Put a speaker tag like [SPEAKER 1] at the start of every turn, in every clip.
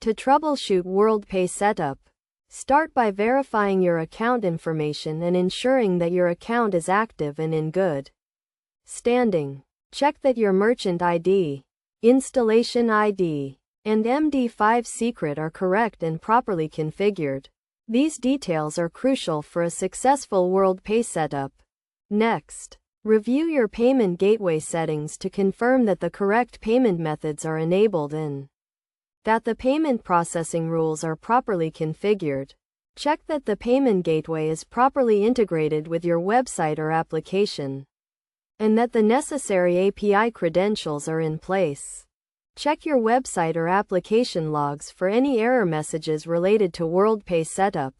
[SPEAKER 1] To troubleshoot WorldPay setup, start by verifying your account information and ensuring that your account is active and in good standing. Check that your merchant ID, installation ID, and MD5 secret are correct and properly configured. These details are crucial for a successful WorldPay setup. Next, review your payment gateway settings to confirm that the correct payment methods are enabled and that the payment processing rules are properly configured. Check that the payment gateway is properly integrated with your website or application, and that the necessary API credentials are in place. Check your website or application logs for any error messages related to WorldPay setup.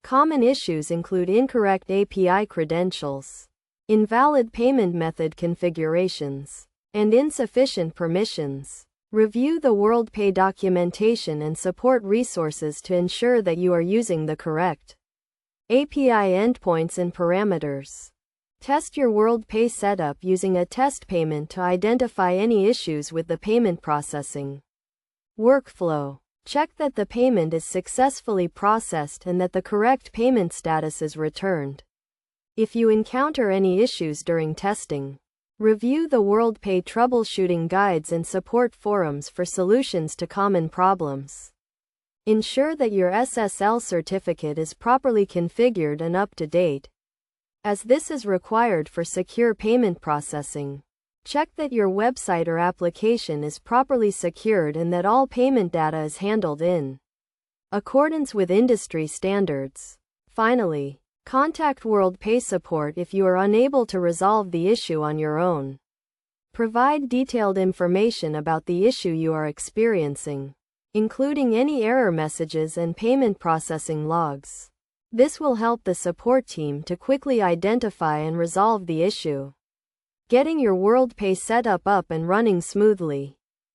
[SPEAKER 1] Common issues include incorrect API credentials, invalid payment method configurations, and insufficient permissions. Review the WorldPay documentation and support resources to ensure that you are using the correct API endpoints and parameters. Test your WorldPay setup using a test payment to identify any issues with the payment processing workflow. Check that the payment is successfully processed and that the correct payment status is returned. If you encounter any issues during testing, review the WorldPay troubleshooting guides and support forums for solutions to common problems. Ensure that your SSL certificate is properly configured and up to date, as this is required for secure payment processing. Check that your website or application is properly secured and that all payment data is handled in accordance with industry standards. Finally, contact WorldPay support if you are unable to resolve the issue on your own. Provide detailed information about the issue you are experiencing, including any error messages and payment processing logs. This will help the support team to quickly identify and resolve the issue, getting your WorldPay setup up and running smoothly.